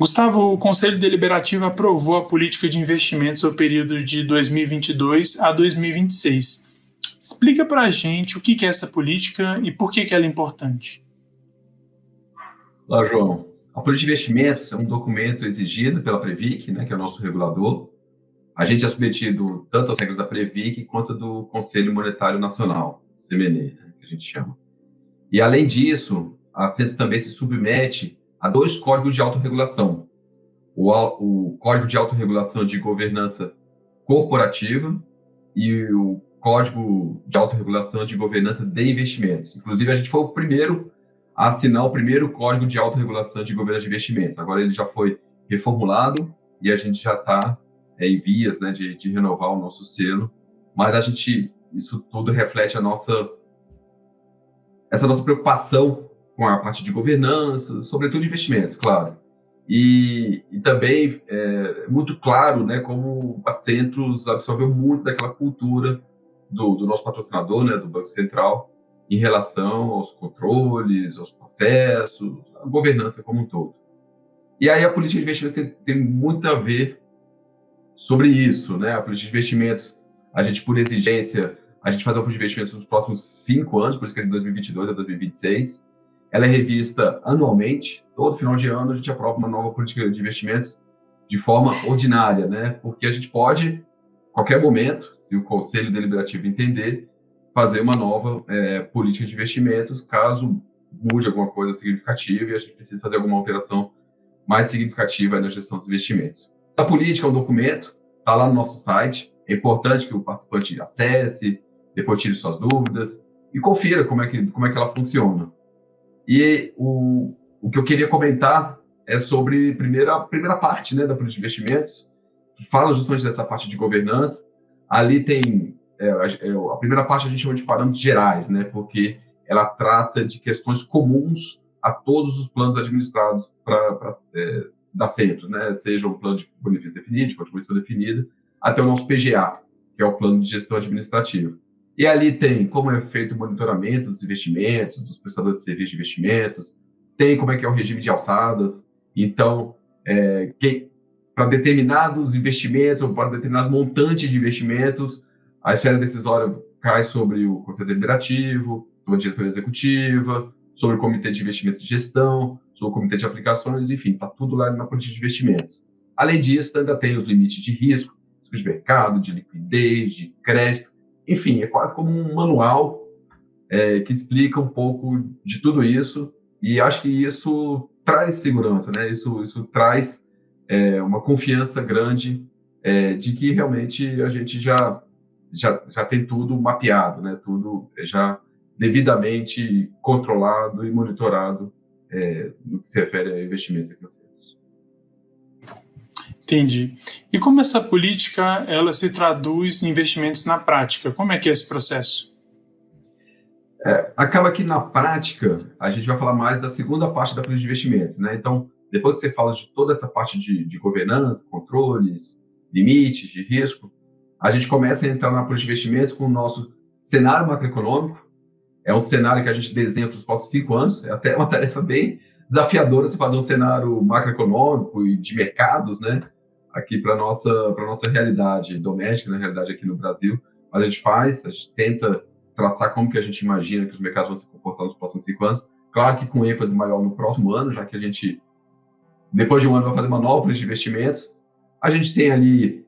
Gustavo, o Conselho Deliberativo aprovou a política de investimentos no período de 2022 a 2026. Explica para a gente o que é essa política e por que ela é importante. Olá, João. A política de investimentos é um documento exigido pela Previc, né, que é o nosso regulador. A gente é submetido tanto às regras da Previc quanto do Conselho Monetário Nacional, CMN, né, que a gente chama. E, além disso, a CENTES também se submete a dois códigos de autorregulação. O Código de Autorregulação de Governança Corporativa e o Código de Autorregulação de Governança de Investimentos. Inclusive, a gente foi o primeiro a assinar o primeiro Código de Autorregulação de Governança de Investimentos. Agora ele já foi reformulado e a gente já está em vias, né, de renovar o nosso selo. Mas isso tudo reflete essa nossa preocupação com a parte de governança, sobretudo de investimentos, claro. E também é muito claro, né, como a Centros absorveu muito daquela cultura do nosso patrocinador, né, do Banco Central, em relação aos controles, aos processos, à governança como um todo. E aí a política de investimentos tem muito a ver sobre isso, né? A política de investimentos, a gente, por exigência, a gente faz a política de investimentos nos próximos 5 anos, por isso que é de 2022 a 2026. Ela é revista anualmente, todo final de ano a gente aprova uma nova política de investimentos de forma ordinária, né? Porque a gente pode, a qualquer momento, se o Conselho Deliberativo entender, fazer uma nova política de investimentos, caso mude alguma coisa significativa e a gente precise fazer alguma alteração mais significativa na gestão dos investimentos. A política é um documento, está lá no nosso site, é importante que o participante acesse, depois tire suas dúvidas e confira como é que ela funciona. E o que eu queria comentar é sobre a primeira parte, né, da política de investimentos, que fala justamente dessa parte de governança. Ali tem a primeira parte a gente chama de parâmetros gerais, né, porque ela trata de questões comuns a todos os planos administrados da Centros, né, seja um plano de benefício definido, de contribuição definida, até o nosso PGA, que é o plano de gestão administrativa. E ali tem como é feito o monitoramento dos investimentos, dos prestadores de serviços de investimentos, tem como é que é o regime de alçadas. Então, para determinados investimentos ou para determinado montante de investimentos, a esfera decisória cai sobre o Conselho Deliberativo, sobre a diretoria executiva, sobre o Comitê de Investimento de Gestão, sobre o Comitê de Aplicações, enfim, está tudo lá na política de investimentos. Além disso, ainda tem os limites de risco de mercado, de liquidez, de crédito, enfim, é quase como um manual que explica um pouco de tudo isso, e acho que isso traz segurança, né? Isso traz uma confiança grande de que realmente a gente já tem tudo mapeado, né? Tudo já devidamente controlado e monitorado no que se refere a investimentos financeiros. Entendi. E como essa política ela se traduz em investimentos na prática? Como é que é esse processo? Acaba que, na prática, a gente vai falar mais da segunda parte da política de investimentos, né? Então, depois que você fala de toda essa parte de governança, controles, limites de risco, a gente começa a entrar na política de investimentos com o nosso cenário macroeconômico. É um cenário que a gente desenha para os próximos 5 anos. É até uma tarefa bem desafiadora você fazer um cenário macroeconômico e de mercados, né? Aqui para nossa realidade doméstica, na realidade aqui no Brasil. Mas a gente tenta traçar como que a gente imagina que os mercados vão se comportar nos próximos 5 anos. Claro que com ênfase maior no próximo ano, já que a gente, depois de um ano, vai fazer uma nova política de investimentos. A gente tem ali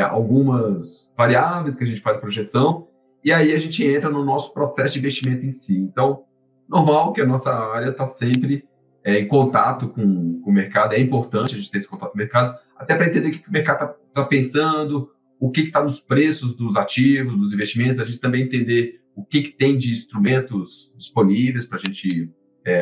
algumas variáveis que a gente faz projeção, e aí a gente entra no nosso processo de investimento em si. Então, normal que a nossa área está sempre em contato com o mercado, é importante a gente ter esse contato com o mercado, até para entender o que o mercado está pensando, o que está nos preços dos ativos, dos investimentos, a gente também entender o que tem de instrumentos disponíveis para a gente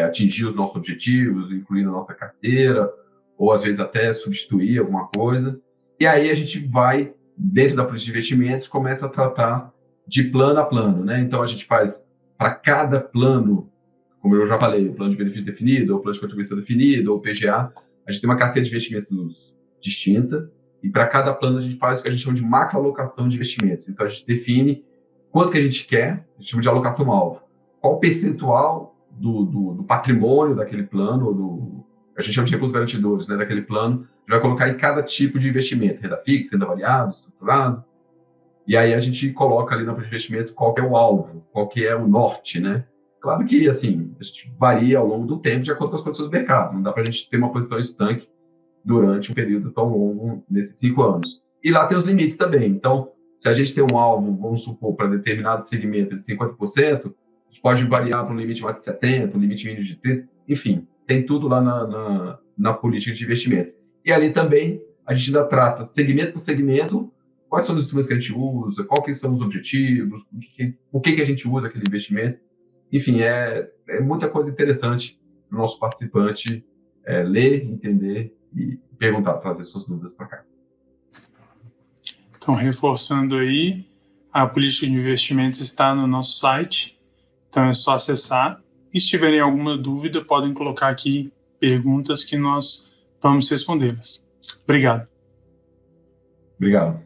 atingir os nossos objetivos, incluindo a nossa carteira, ou às vezes até substituir alguma coisa. E aí a gente vai, dentro da política de investimentos, começa a tratar de plano a plano, né? Então a gente faz para cada plano, como eu já falei, o plano de benefício definido, ou o plano de contribuição definido, ou o PGA, a gente tem uma carteira de investimentos distinta, e para cada plano a gente faz o que a gente chama de macroalocação de investimentos. Então a gente define quanto que a gente quer, a gente chama de alocação-alvo. Qual o percentual do patrimônio daquele plano, ou a gente chama de recursos garantidores, né, daquele plano, a gente vai colocar em cada tipo de investimento, renda fixa, renda variável, estruturado, e aí a gente coloca ali no plano de investimentos qual que é o alvo, qual que é o norte, né? Claro que, assim, a gente varia ao longo do tempo de acordo com as condições do mercado, não dá para a gente ter uma posição estanque durante um período tão longo, nesses 5 anos. E lá tem os limites também, então, se a gente tem um alvo, vamos supor, para determinado segmento de 50%, a gente pode variar para um limite mais de 70%, um limite mínimo de 30%, enfim, tem tudo lá na política de investimento. E ali também a gente ainda trata, segmento por segmento, quais são os instrumentos que a gente usa, quais são os objetivos, por que a gente usa aquele investimento. Enfim, é muita coisa interessante para o nosso participante ler, entender e perguntar, trazer suas dúvidas para cá. Então, reforçando aí, a política de investimentos está no nosso site, então é só acessar. E se tiverem alguma dúvida, podem colocar aqui perguntas que nós vamos respondê-las. Obrigado. Obrigado.